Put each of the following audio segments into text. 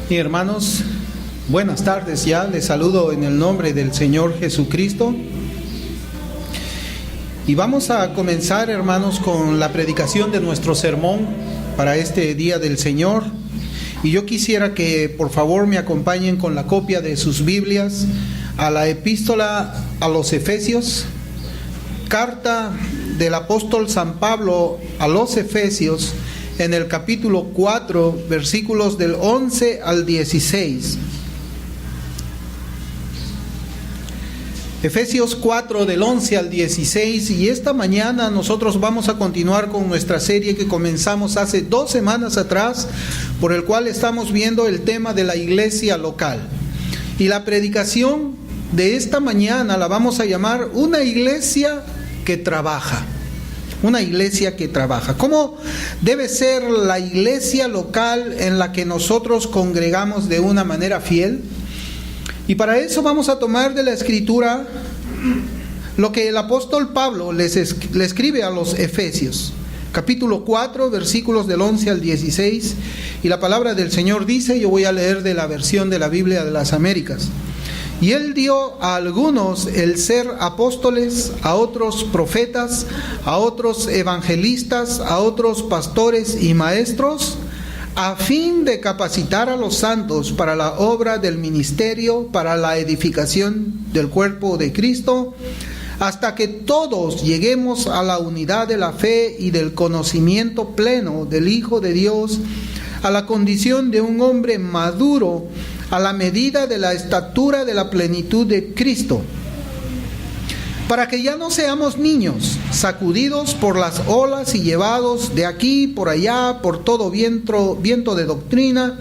Y hermanos, buenas tardes ya, les saludo en el nombre del Señor Jesucristo. Y vamos a comenzar, hermanos, con la predicación de nuestro sermón para este día del Señor. Y yo quisiera que por favor me acompañen con la copia de sus Biblias a la epístola a los Efesios, carta del apóstol San Pablo a los Efesios, en el capítulo 4, versículos del 11 al 16. Efesios 4, del 11 al 16. Y esta mañana nosotros vamos a continuar con nuestra serie que comenzamos hace 2 semanas atrás, por el cual estamos viendo el tema de la iglesia local. Y la predicación de esta mañana la vamos a llamar una iglesia que trabaja. Una iglesia que trabaja. ¿Cómo debe ser la iglesia local en la que nosotros congregamos de una manera fiel? Y para eso vamos a tomar de la Escritura lo que el apóstol Pablo le escribe a los Efesios. Capítulo 4, versículos del 11 al 16. Y la palabra del Señor dice, yo voy a leer de la versión de la Biblia de las Américas. Y él dio a algunos el ser apóstoles, a otros profetas, a otros evangelistas, a otros pastores y maestros, a fin de capacitar a los santos para la obra del ministerio, para la edificación del cuerpo de Cristo, hasta que todos lleguemos a la unidad de la fe y del conocimiento pleno del Hijo de Dios, a la condición de un hombre maduro, a la medida de la estatura de la plenitud de Cristo, para que ya no seamos niños, sacudidos por las olas y llevados de aquí por allá por todo viento de doctrina,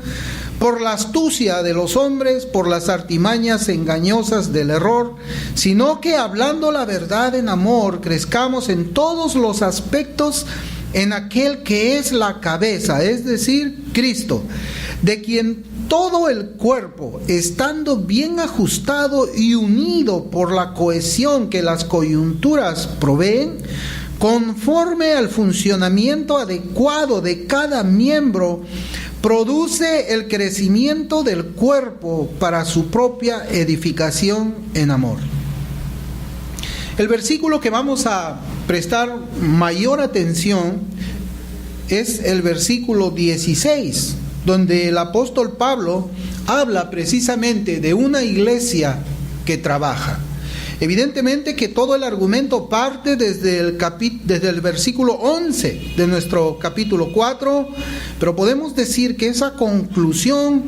por la astucia de los hombres, por las artimañas engañosas del error, sino que hablando la verdad en amor, crezcamos en todos los aspectos en aquel que es la cabeza, es decir, Cristo, de quien todo el cuerpo, estando bien ajustado y unido por la cohesión que las coyunturas proveen, conforme al funcionamiento adecuado de cada miembro, produce el crecimiento del cuerpo para su propia edificación en amor. El versículo que vamos a prestar mayor atención es el versículo 16, donde el apóstol Pablo habla precisamente de una iglesia que trabaja. Evidentemente que todo el argumento parte desde el versículo 11 de nuestro capítulo 4, pero podemos decir que esa conclusión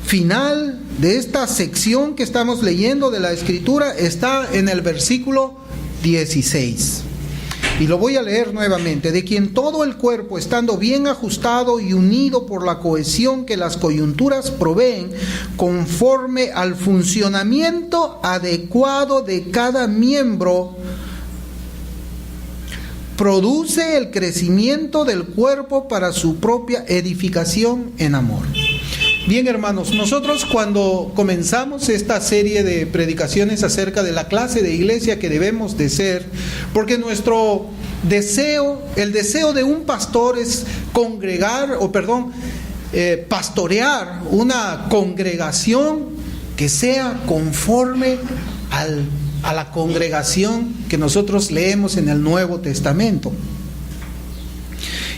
final de esta sección que estamos leyendo de la Escritura está en el versículo 16. Y lo voy a leer nuevamente. De quien todo el cuerpo, estando bien ajustado y unido por la cohesión que las coyunturas proveen, conforme al funcionamiento adecuado de cada miembro, produce el crecimiento del cuerpo para su propia edificación en amor. Bien, hermanos, nosotros cuando comenzamos esta serie de predicaciones acerca de la clase de iglesia que debemos de ser, porque nuestro deseo, el deseo de un pastor es pastorear una congregación que sea conforme a la congregación que nosotros leemos en el Nuevo Testamento.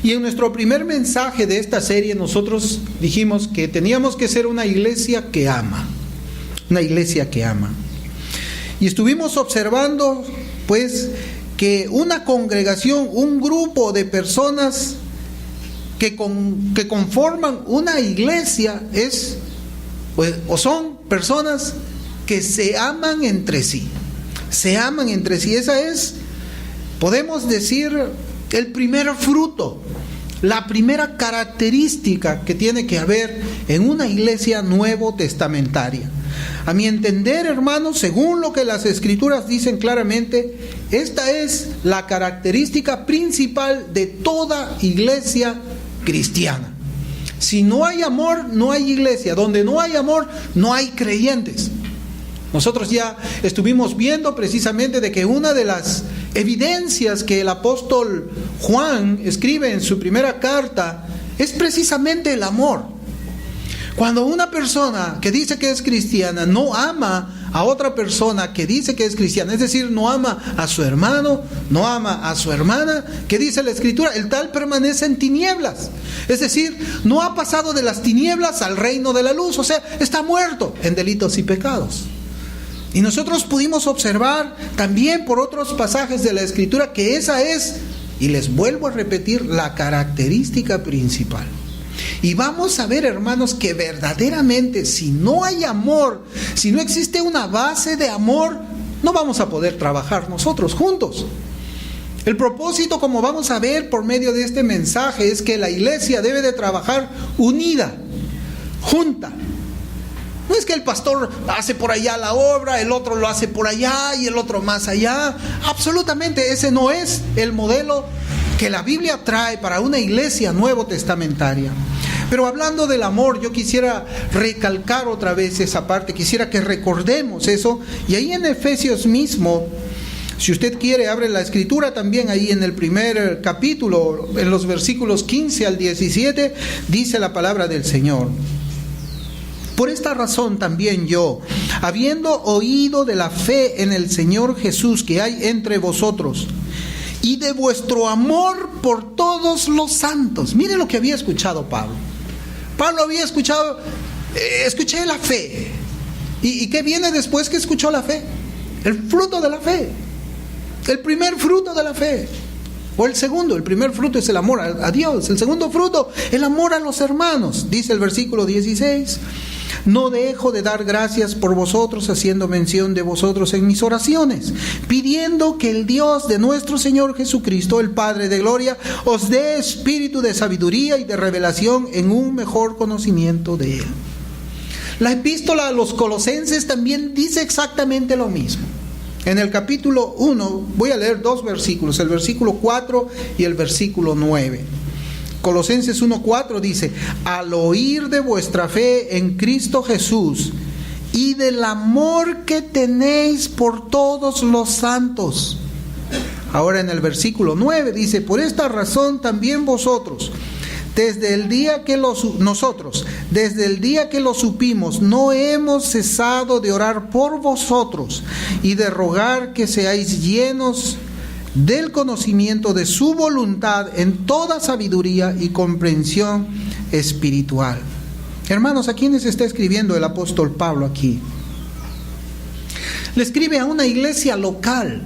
Y en nuestro primer mensaje de esta serie nosotros dijimos que teníamos que ser una iglesia que ama. Una iglesia que ama. Y estuvimos observando pues que una congregación, un grupo de personas que conforman una iglesia es pues, o son personas que se aman entre sí. Se aman entre sí. Esa es, podemos decir, el primer fruto, la primera característica que tiene que haber en una iglesia nuevo testamentaria. A mi entender, hermanos, según lo que las Escrituras dicen claramente, esta es la característica principal de toda iglesia cristiana. Si no hay amor, no hay iglesia. Donde no hay amor, no hay creyentes. Nosotros ya estuvimos viendo precisamente de que una de las evidencias que el apóstol Juan escribe en su primera carta es precisamente el amor. Cuando una persona que dice que es cristiana no ama a otra persona que dice que es cristiana, es decir, no ama a su hermano, no ama a su hermana, ¿qué dice la Escritura? El tal permanece en tinieblas. Es decir, no ha pasado de las tinieblas al reino de la luz, o sea, está muerto en delitos y pecados. Y nosotros pudimos observar también por otros pasajes de la Escritura que esa es, y les vuelvo a repetir, la característica principal. Y vamos a ver, hermanos, que verdaderamente si no hay amor, si no existe una base de amor, no vamos a poder trabajar nosotros juntos. El propósito, como vamos a ver por medio de este mensaje, es que la iglesia debe de trabajar unida, junta. No es que el pastor hace por allá la obra, el otro lo hace por allá y el otro más allá. Absolutamente, ese no es el modelo que la Biblia trae para una iglesia nuevo testamentaria. Pero hablando del amor, yo quisiera recalcar otra vez esa parte, quisiera que recordemos eso. Y ahí en Efesios mismo, si usted quiere, abre la Escritura también, ahí en el primer capítulo, en los versículos 15 al 17, dice la palabra del Señor. Por esta razón también yo, habiendo oído de la fe en el Señor Jesús que hay entre vosotros, y de vuestro amor por todos los santos. Mire lo que había escuchado Pablo. Pablo había escuchado, escuché la fe. ¿Y qué viene después que escuchó la fe? El fruto de la fe. El primer fruto de la fe. O el segundo, el primer fruto es el amor a Dios. El segundo fruto, el amor a los hermanos. Dice el versículo 16. No dejo de dar gracias por vosotros, haciendo mención de vosotros en mis oraciones, pidiendo que el Dios de nuestro Señor Jesucristo, el Padre de gloria, os dé espíritu de sabiduría y de revelación en un mejor conocimiento de Él. La epístola a los Colosenses también dice exactamente lo mismo. En el capítulo 1, voy a leer dos versículos, el versículo 4 y el versículo 9. Colosenses 1:4 dice: al oír de vuestra fe en Cristo Jesús y del amor que tenéis por todos los santos. Ahora en el versículo 9 dice: por esta razón también vosotros, desde el día que lo supimos, no hemos cesado de orar por vosotros y de rogar que seáis llenos del conocimiento de su voluntad en toda sabiduría y comprensión espiritual. Hermanos, ¿a quiénes está escribiendo el apóstol Pablo aquí? Le escribe a una iglesia local,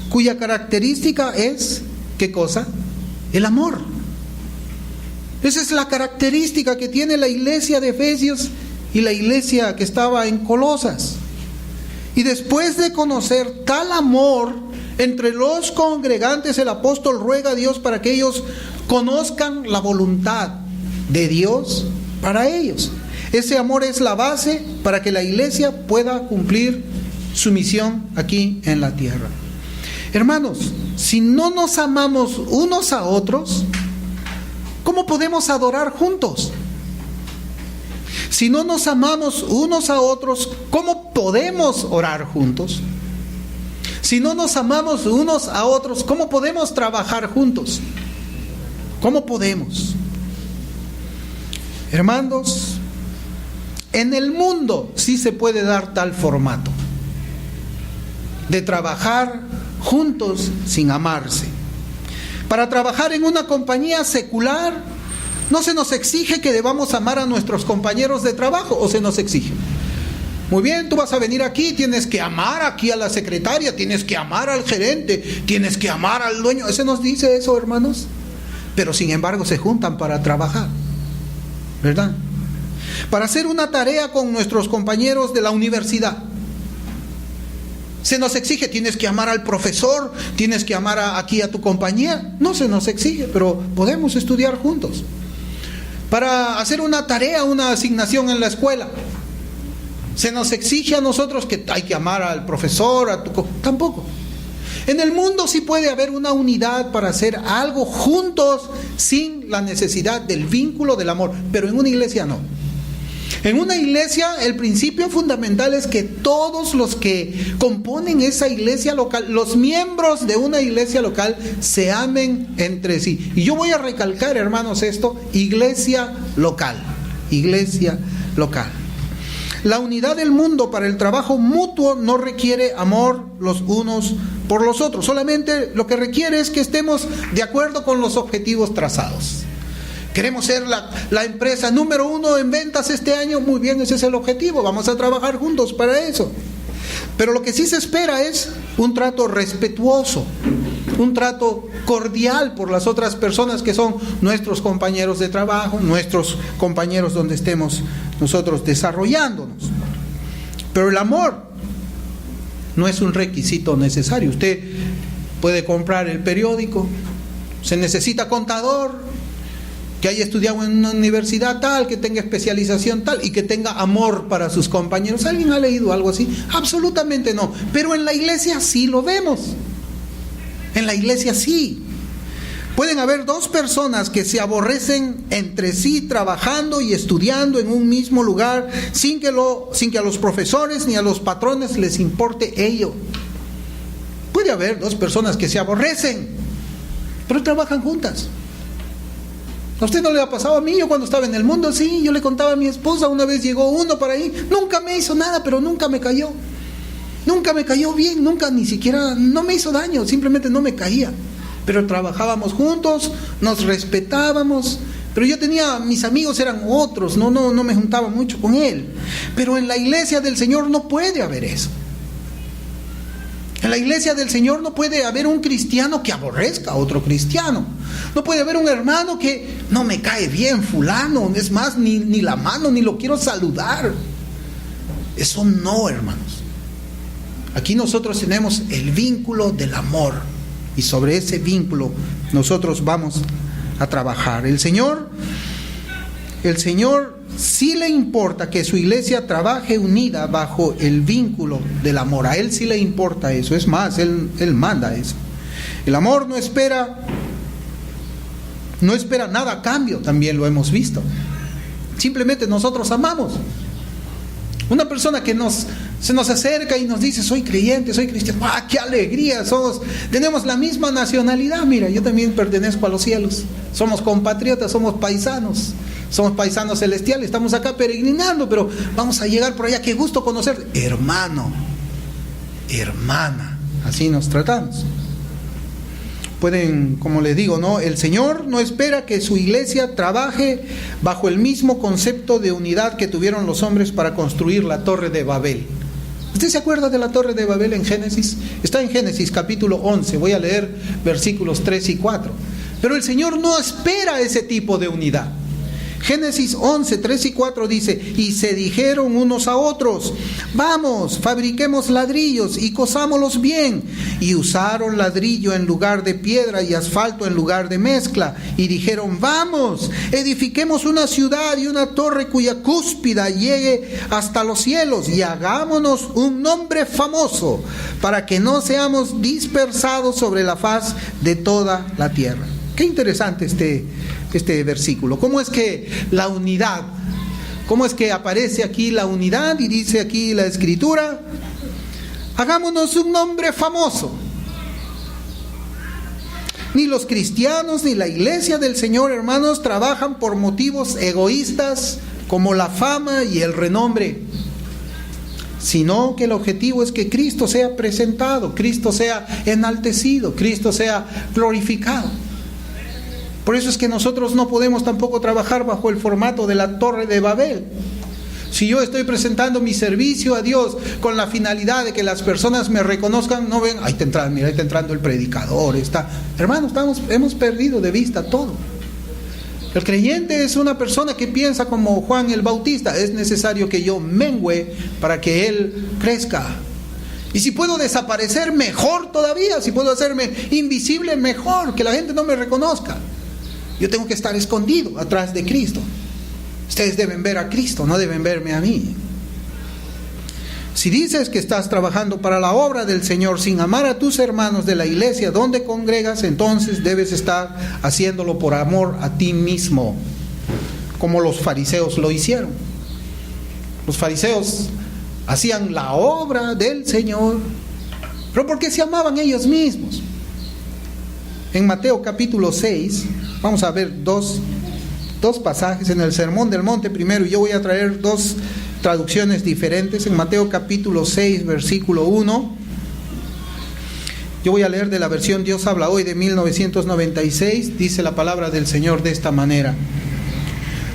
cuya característica es, ¿qué cosa? El amor. Esa es la característica que tiene la iglesia de Efesios y la iglesia que estaba en Colosas. Y después de conocer tal amor entre los congregantes, el apóstol ruega a Dios para que ellos conozcan la voluntad de Dios para ellos. Ese amor es la base para que la iglesia pueda cumplir su misión aquí en la tierra. Hermanos, si no nos amamos unos a otros, ¿cómo podemos adorar juntos? Si no nos amamos unos a otros, ¿cómo podemos orar juntos? Si no nos amamos unos a otros, ¿cómo podemos trabajar juntos? ¿Cómo podemos? Hermanos, En el mundo sí se puede dar tal formato de trabajar juntos sin amarse. Para trabajar en una compañía secular no se nos exige que debamos amar a nuestros compañeros de trabajo, o se nos exige. Muy bien, tú vas a venir aquí, tienes que amar aquí a la secretaria, tienes que amar al gerente, tienes que amar al dueño. ¿Ese nos dice eso, hermanos? Pero sin embargo se juntan para trabajar, ¿verdad? Para hacer una tarea con nuestros compañeros de la universidad. Se nos exige, tienes que amar al profesor, tienes que amar aquí a tu compañía. No se nos exige, pero podemos estudiar juntos. Para hacer una tarea, una asignación en la escuela, se nos exige a nosotros que hay que amar al profesor, tampoco. En el mundo sí puede haber una unidad para hacer algo juntos sin la necesidad del vínculo del amor, pero en una iglesia no. En una iglesia el principio fundamental es que todos los que componen esa iglesia local, los miembros de una iglesia local, se amen entre sí. Y yo voy a recalcar, hermanos, esto: iglesia local, iglesia local. La unidad del mundo para el trabajo mutuo no requiere amor los unos por los otros, solamente lo que requiere es que estemos de acuerdo con los objetivos trazados. Queremos ser la empresa número 1 en ventas este año. Muy bien, ese es el objetivo. Vamos a trabajar juntos para eso. Pero lo que sí se espera es un trato respetuoso, un trato cordial por las otras personas que son nuestros compañeros de trabajo, nuestros compañeros donde estemos nosotros desarrollándonos. Pero el amor no es un requisito necesario. Usted puede comprar el periódico, se necesita contador, que haya estudiado en una universidad tal, que tenga especialización tal y que tenga amor para sus compañeros. ¿Alguien ha leído algo así? Absolutamente no. Pero en la iglesia sí lo vemos. En la iglesia sí. Pueden haber dos personas que se aborrecen entre sí trabajando y estudiando en un mismo lugar sin que a los profesores ni a los patrones les importe ello. Puede haber dos personas que se aborrecen, pero trabajan juntas. ¿A usted no le ha pasado? A mí, yo cuando estaba en el mundo, sí, yo le contaba a mi esposa, una vez llegó uno para ahí, nunca me hizo nada, pero nunca me cayó. Nunca me cayó bien, nunca ni siquiera, no me hizo daño, simplemente no me caía. Pero trabajábamos juntos, nos respetábamos, pero yo tenía, mis amigos eran otros, no me juntaba mucho con él. Pero en la iglesia del Señor no puede haber eso. En la iglesia del Señor no puede haber un cristiano que aborrezca a otro cristiano. No puede haber un hermano que no me cae bien fulano, es más, ni la mano, ni lo quiero saludar. Eso no, hermanos. Aquí nosotros tenemos el vínculo del amor y sobre ese vínculo nosotros vamos a trabajar. El Señor sí le importa que su iglesia trabaje unida bajo el vínculo del amor. A Él sí le importa eso. Es más, Él manda eso. El amor no espera nada a cambio, también lo hemos visto. Simplemente nosotros amamos. Una persona que se nos acerca y nos dice: soy creyente, soy cristiano. ¡Ah, qué alegría! Tenemos la misma nacionalidad. Mira, yo también pertenezco a los cielos. Somos compatriotas, somos paisanos celestiales. Estamos acá peregrinando, pero vamos a llegar por allá. Qué gusto conocer. Hermano, hermana, así nos tratamos. Pueden, como les digo, ¿no? El Señor no espera que su iglesia trabaje bajo el mismo concepto de unidad que tuvieron los hombres para construir la Torre de Babel. ¿Usted se acuerda de la Torre de Babel en Génesis? Está en Génesis capítulo 11. Voy a leer versículos 3 y 4. Pero el Señor no espera ese tipo de unidad. Génesis 11, 3 y 4 dice: y se dijeron unos a otros: vamos, fabriquemos ladrillos y cosámoslos bien. Y usaron ladrillo en lugar de piedra y asfalto en lugar de mezcla. Y dijeron: vamos, edifiquemos una ciudad y una torre cuya cúspide llegue hasta los cielos, y hagámonos un nombre famoso, para que no seamos dispersados sobre la faz de toda la tierra. Qué interesante este versículo. ¿Cómo es que la unidad? ¿Cómo es que aparece aquí la unidad? Y dice aquí la Escritura: hagámonos un nombre famoso. Ni los cristianos ni la iglesia del Señor, hermanos, trabajan por motivos egoístas como la fama y el renombre, sino que el objetivo es que Cristo sea presentado, Cristo sea enaltecido, Cristo sea glorificado. Por eso es que nosotros no podemos tampoco trabajar bajo el formato de la Torre de Babel. Si yo estoy presentando mi servicio a Dios con la finalidad de que las personas me reconozcan, no ven, ahí está entrando el predicador, hermanos, hemos perdido de vista todo. El creyente es una persona que piensa como Juan el Bautista: es necesario que yo mengüe para que él crezca. Y si puedo desaparecer, mejor todavía. Si puedo hacerme invisible, mejor, que la gente no me reconozca. Yo tengo que estar escondido atrás de Cristo. Ustedes deben ver a Cristo, no deben verme a mí. Si dices que estás trabajando para la obra del Señor sin amar a tus hermanos de la iglesia donde congregas, entonces debes estar haciéndolo por amor a ti mismo, como los fariseos lo hicieron. Los fariseos hacían la obra del Señor, pero porque se amaban ellos mismos. En Mateo capítulo 6, vamos a ver dos pasajes en el Sermón del Monte primero, y yo voy a traer dos traducciones diferentes. En Mateo capítulo 6, versículo 1, yo voy a leer de la versión Dios habla hoy de 1996. Dice la palabra del Señor de esta manera: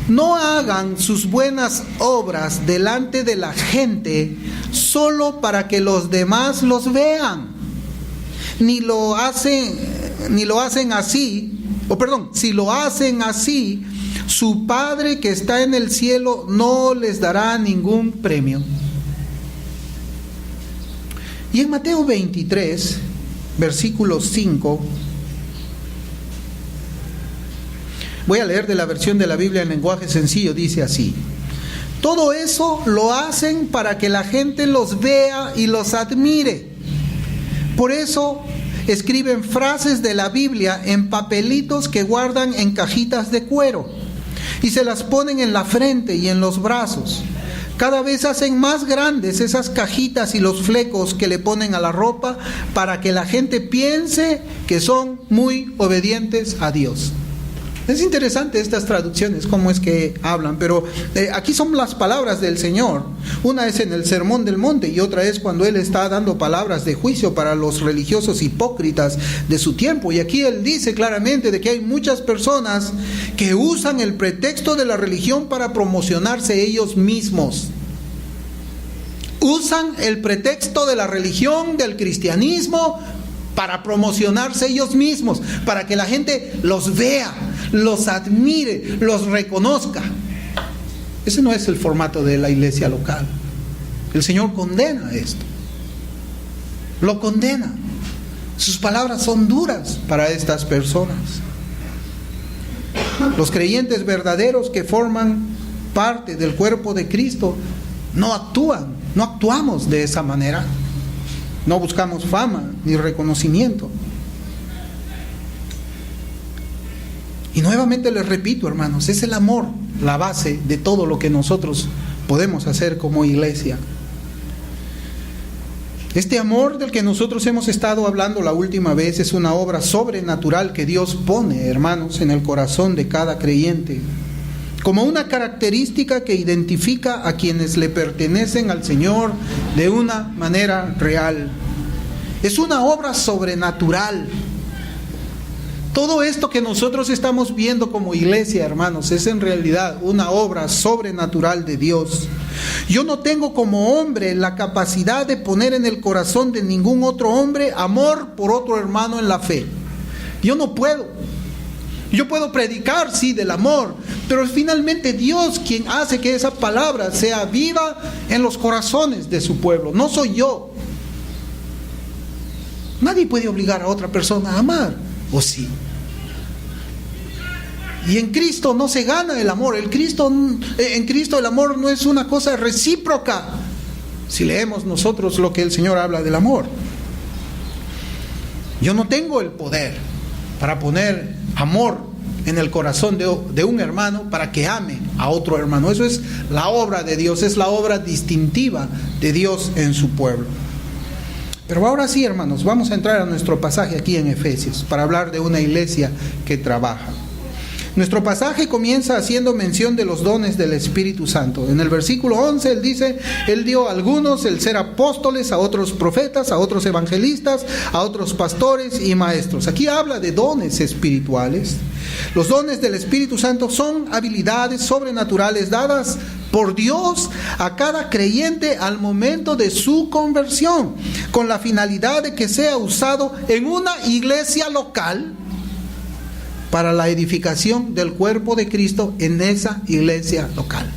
no hagan sus buenas obras delante de la gente solo para que los demás los vean. Si lo hacen así, su Padre que está en el cielo no les dará ningún premio. Y en Mateo 23, versículo 5, voy a leer de la versión de la Biblia en lenguaje sencillo, dice así: todo eso lo hacen para que la gente los vea y los admire. Por eso escriben frases de la Biblia en papelitos que guardan en cajitas de cuero y se las ponen en la frente y en los brazos. Cada vez hacen más grandes esas cajitas y los flecos que le ponen a la ropa para que la gente piense que son muy obedientes a Dios. Es interesante estas traducciones, cómo es que hablan, pero aquí son las palabras del Señor. Una es en el Sermón del Monte y otra es cuando Él está dando palabras de juicio para los religiosos hipócritas de su tiempo. Y aquí Él dice claramente de que hay muchas personas que usan el pretexto de la religión para promocionarse ellos mismos. Usan el pretexto de la religión, del cristianismo, para promocionarse ellos mismos, para que la gente los vea, los admire, los reconozca. Ese no es el formato de la iglesia local. El Señor condena esto. Lo condena. Sus palabras son duras para estas personas. Los creyentes verdaderos que forman parte del cuerpo de Cristo no actuamos de esa manera. No buscamos fama ni reconocimiento. Y nuevamente les repito, hermanos, es el amor la base de todo lo que nosotros podemos hacer como iglesia. Este amor del que nosotros hemos estado hablando la última vez es una obra sobrenatural que Dios pone, hermanos, en el corazón de cada creyente, como una característica que identifica a quienes le pertenecen al Señor de una manera real. Es una obra sobrenatural. Todo esto que nosotros estamos viendo como iglesia, hermanos, es en realidad una obra sobrenatural de Dios. Yo no tengo como hombre la capacidad de poner en el corazón de ningún otro hombre amor por otro hermano en la fe. Yo no puedo. Yo puedo predicar, sí, del amor, pero es finalmente Dios quien hace que esa palabra sea viva en los corazones de su pueblo. No soy yo. Nadie puede obligar a otra persona a amar, ¿o sí? Y en Cristo no se gana el amor. En Cristo el amor no es una cosa recíproca. Si leemos nosotros lo que el Señor habla del amor. Yo no tengo el poder para poner amor en el corazón de un hermano para que ame a otro hermano. Eso es la obra de Dios, es la obra distintiva de Dios en su pueblo. Pero ahora sí, hermanos, vamos a entrar a nuestro pasaje aquí en Efesios para hablar de una iglesia que trabaja. Nuestro pasaje comienza haciendo mención de los dones del Espíritu Santo. En el versículo 11 él dice, él dio a algunos el ser apóstoles, a otros profetas, a otros evangelistas, a otros pastores y maestros. Aquí habla de dones espirituales. Los dones del Espíritu Santo son habilidades sobrenaturales dadas por Dios a cada creyente al momento de su conversión, con la finalidad de que sea usado en una iglesia local para la edificación del cuerpo de Cristo en esa iglesia local.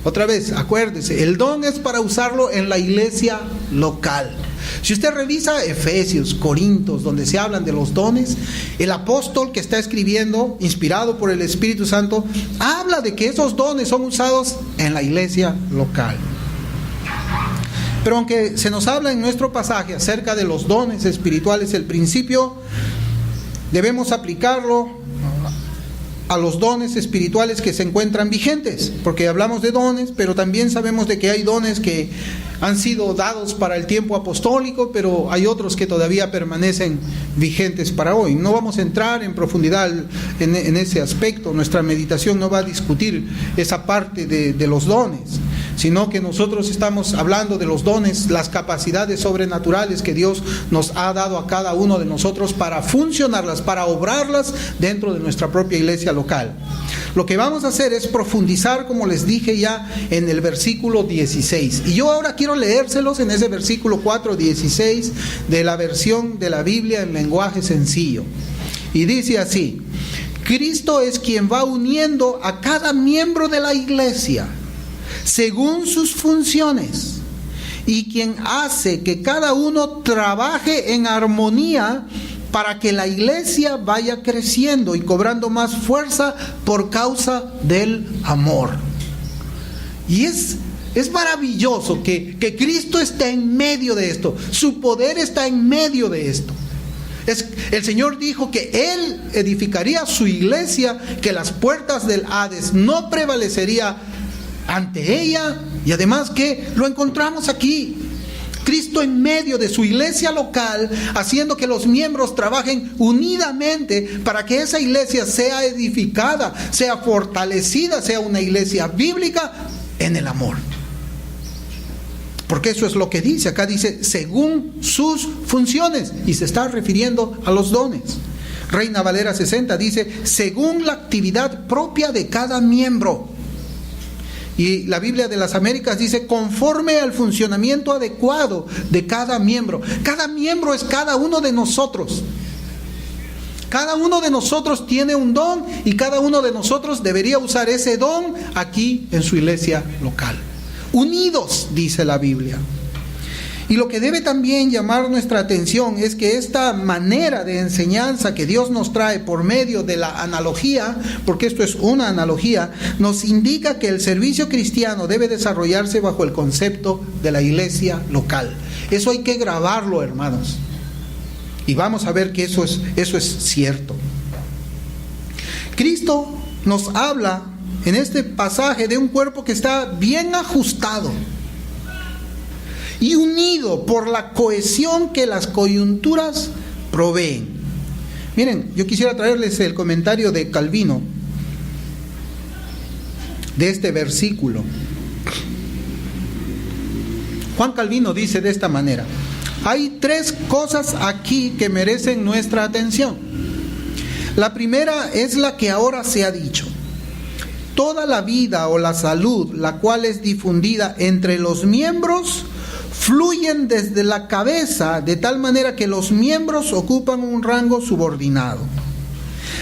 Otra vez, acuérdese, el don es para usarlo en la iglesia local. Si usted revisa Efesios, Corintios, donde se hablan de los dones, el apóstol que está escribiendo, inspirado por el Espíritu Santo, habla de que esos dones son usados en la iglesia local. Pero aunque se nos habla en nuestro pasaje acerca de los dones espirituales, el principio debemos aplicarlo a los dones espirituales que se encuentran vigentes, porque hablamos de dones, pero también sabemos de que hay dones que han sido dados para el tiempo apostólico, pero hay otros que todavía permanecen vigentes para hoy. No vamos a entrar en profundidad en ese aspecto, nuestra meditación no va a discutir esa parte de los dones, sino que nosotros estamos hablando de los dones, las capacidades sobrenaturales que Dios nos ha dado a cada uno de nosotros para funcionarlas, para obrarlas dentro de nuestra propia iglesia local. Lo que vamos a hacer es profundizar, como les dije ya, en el versículo 16. Y yo ahora quiero leérselos en ese versículo 4:16 de la versión de la Biblia en lenguaje sencillo. Y dice así: Cristo es quien va uniendo a cada miembro de la iglesia según sus funciones, y quien hace que cada uno trabaje en armonía para que la iglesia vaya creciendo y cobrando más fuerza por causa del amor. Y es maravilloso que Cristo está en medio de esto, su poder está en medio de esto. El Señor dijo que Él edificaría su iglesia, que las puertas del Hades no prevalecería ante ella, y además que lo encontramos aquí, Cristo en medio de su iglesia local, haciendo que los miembros trabajen unidamente para que esa iglesia sea edificada, sea fortalecida, sea una iglesia bíblica en el amor. Porque eso es lo que dice, acá dice según sus funciones, y se está refiriendo a los dones. Reina Valera 60 dice según la actividad propia de cada miembro. Y la Biblia de las Américas dice conforme al funcionamiento adecuado de cada miembro. Cada miembro es cada uno de nosotros. Cada uno de nosotros tiene un don y cada uno de nosotros debería usar ese don aquí en su iglesia local. Unidos, dice la Biblia. Y lo que debe también llamar nuestra atención es que esta manera de enseñanza que Dios nos trae por medio de la analogía, porque esto es una analogía, nos indica que el servicio cristiano debe desarrollarse bajo el concepto de la iglesia local. Eso hay que grabarlo, hermanos. Y vamos a ver que eso es cierto. Cristo nos habla en este pasaje de un cuerpo que está bien ajustado y unido por la cohesión que las coyunturas proveen. Miren, yo quisiera traerles el comentario de Calvino de este versículo. Juan Calvino dice de esta manera: hay tres cosas aquí que merecen nuestra atención. La primera es la que ahora se ha dicho. Toda la vida o la salud, la cual es difundida entre los miembros, fluyen desde la cabeza de tal manera que los miembros ocupan un rango subordinado.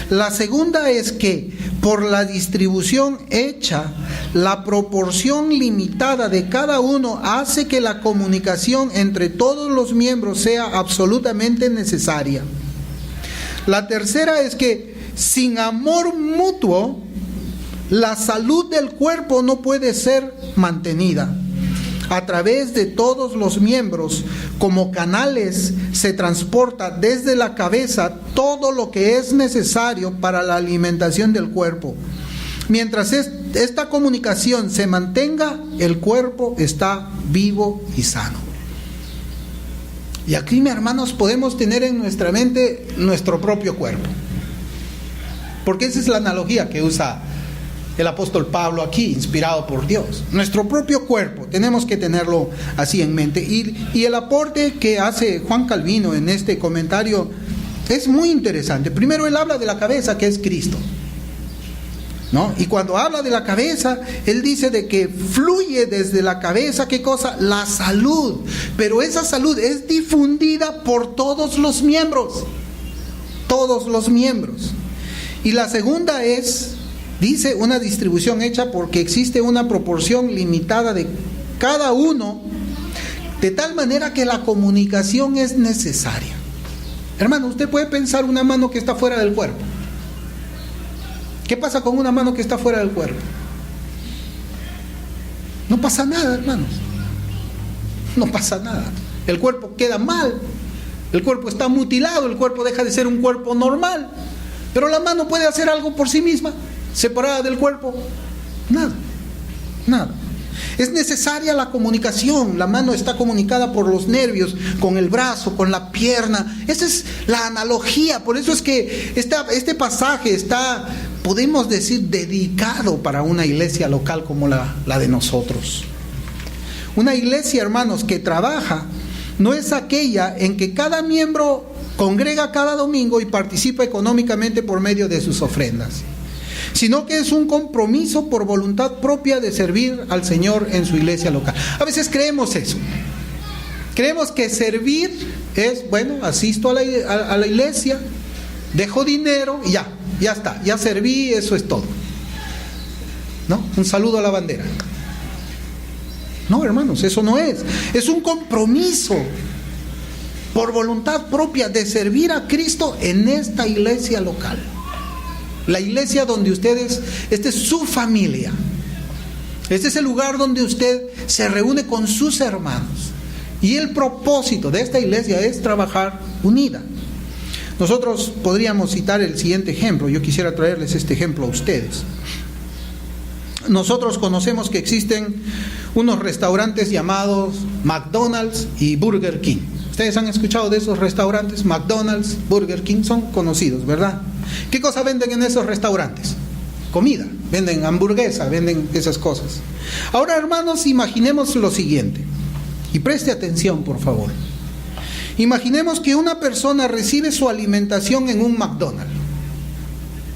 La segunda es que, por la distribución hecha, la proporción limitada de cada uno hace que la comunicación entre todos los miembros sea absolutamente necesaria. La tercera es que, sin amor mutuo, la salud del cuerpo no puede ser mantenida. A través de todos los miembros, como canales, se transporta desde la cabeza todo lo que es necesario para la alimentación del cuerpo. Mientras esta comunicación se mantenga, el cuerpo está vivo y sano. Y aquí, mis hermanos, podemos tener en nuestra mente nuestro propio cuerpo. Porque esa es la analogía que usa el apóstol Pablo aquí, inspirado por Dios. Nuestro propio cuerpo, tenemos que tenerlo así en mente. Y el aporte que hace Juan Calvino en este comentario es muy interesante. Primero él habla de la cabeza, que es Cristo, ¿no? Y cuando habla de la cabeza, él dice de que fluye desde la cabeza, ¿qué cosa? La salud. Pero esa salud es difundida por todos los miembros. Todos los miembros. Y la segunda es, dice, una distribución hecha porque existe una proporción limitada de cada uno, de tal manera que la comunicación es necesaria. Hermano, usted puede pensar una mano que está fuera del cuerpo. ¿Qué pasa con una mano que está fuera del cuerpo? No pasa nada, hermanos. No pasa nada. El cuerpo queda mal. El cuerpo está mutilado. El cuerpo deja de ser un cuerpo normal. Pero la mano puede hacer algo por sí misma, separada del cuerpo. Nada. Nada. Es necesaria la comunicación. La mano está comunicada por los nervios, con el brazo, con la pierna. Esa es la analogía. Por eso es que este pasaje está, podemos decir, dedicado para una iglesia local como la de nosotros. Una iglesia, hermanos, que trabaja no es aquella en que cada miembro congrega cada domingo y participa económicamente por medio de sus ofrendas, sino que es un compromiso por voluntad propia de servir al Señor en su iglesia local. A veces creemos eso. Creemos que servir es, bueno, asisto a la iglesia, dejo dinero y ya está, ya serví, eso es todo, ¿no? Un saludo a la bandera. No, hermanos, eso no es. Es un compromiso por voluntad propia de servir a Cristo en esta iglesia local. La iglesia donde ustedes, esta es su familia. Este es el lugar donde usted se reúne con sus hermanos. Y el propósito de esta iglesia es trabajar unida. Nosotros podríamos citar el siguiente ejemplo. Yo quisiera traerles este ejemplo a ustedes. Nosotros conocemos que existen unos restaurantes llamados McDonald's y Burger King. ¿Ustedes han escuchado de esos restaurantes? McDonald's, Burger King, son conocidos, ¿verdad? ¿Qué cosa venden en esos restaurantes? Comida, venden hamburguesa, venden esas cosas. Ahora, hermanos, imaginemos lo siguiente, y preste atención, por favor. Imaginemos que una persona recibe su alimentación en un McDonald's.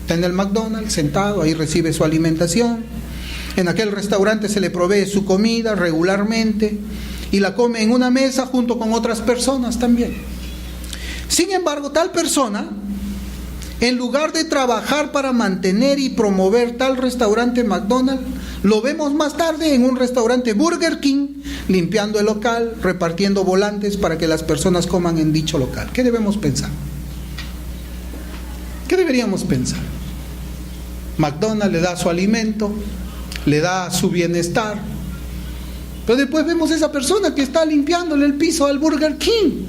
Está en el McDonald's, sentado, ahí recibe su alimentación. En aquel restaurante se le provee su comida regularmente y la come en una mesa junto con otras personas también. Sin embargo, tal persona, en lugar de trabajar para mantener y promover tal restaurante McDonald's, lo vemos más tarde en un restaurante Burger King, limpiando el local, repartiendo volantes para que las personas coman en dicho local. ¿Qué debemos pensar? ¿Qué deberíamos pensar? McDonald's le da su alimento, le da su bienestar, pero después vemos a esa persona que está limpiándole el piso al Burger King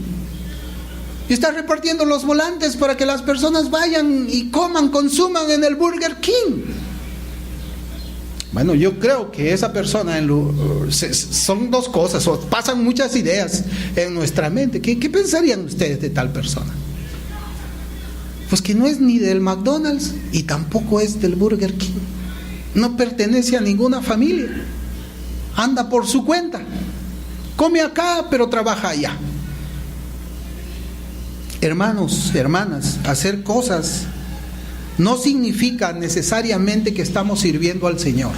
y está repartiendo los volantes para que las personas vayan y coman, consuman en el Burger King. Bueno, yo creo que esa persona, son dos cosas, o pasan muchas ideas en nuestra mente. ¿Qué pensarían ustedes de tal persona? Pues que no es ni del McDonald's y tampoco es del Burger King. No pertenece a ninguna familia. Anda por su cuenta. Come acá, pero trabaja allá. Hermanos, hermanas, hacer cosas no significa necesariamente que estamos sirviendo al Señor.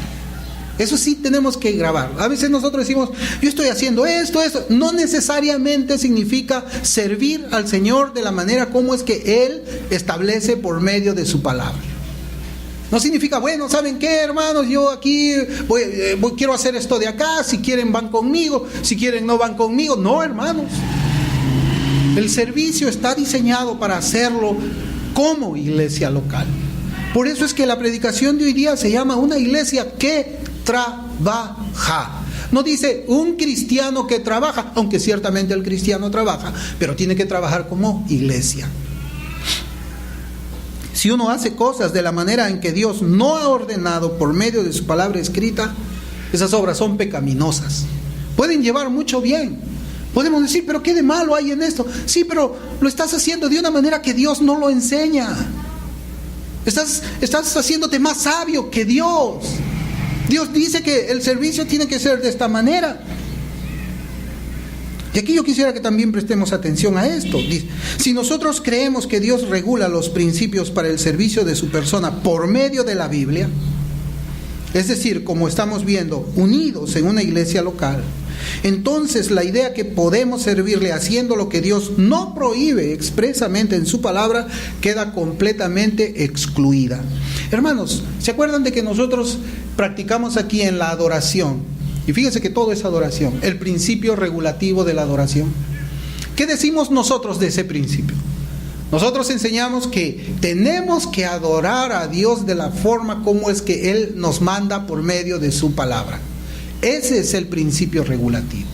Eso sí tenemos que grabar. A veces nosotros decimos, yo estoy haciendo esto. No necesariamente significa servir al Señor de la manera como es que Él establece por medio de su palabra. No significa, bueno, ¿saben qué, hermanos? Yo aquí quiero hacer esto de acá. Si quieren van conmigo, si quieren no van conmigo. No, hermanos. El servicio está diseñado para hacerlo como iglesia local. Por eso es que la predicación de hoy día se llama una iglesia que trabaja. No dice un cristiano que trabaja, aunque ciertamente el cristiano trabaja, pero tiene que trabajar como iglesia. Si uno hace cosas de la manera en que Dios no ha ordenado por medio de su palabra escrita, esas obras son pecaminosas. Pueden llevar mucho bien. Podemos decir, pero ¿qué de malo hay en esto? Sí, pero lo estás haciendo de una manera que Dios no lo enseña. Estás haciéndote más sabio que Dios. Dios dice que el servicio tiene que ser de esta manera. Y aquí yo quisiera que también prestemos atención a esto. Dice, si nosotros creemos que Dios regula los principios para el servicio de su persona por medio de la Biblia, es decir, como estamos viendo, unidos en una iglesia local, entonces la idea que podemos servirle haciendo lo que Dios no prohíbe expresamente en su palabra queda completamente excluida. Hermanos, ¿se acuerdan de que nosotros practicamos aquí en la adoración? Y fíjense que todo es adoración, el principio regulativo de la adoración. ¿Qué decimos nosotros de ese principio? Nosotros enseñamos que tenemos que adorar a Dios de la forma como es que Él nos manda por medio de su palabra. Ese es el principio regulativo.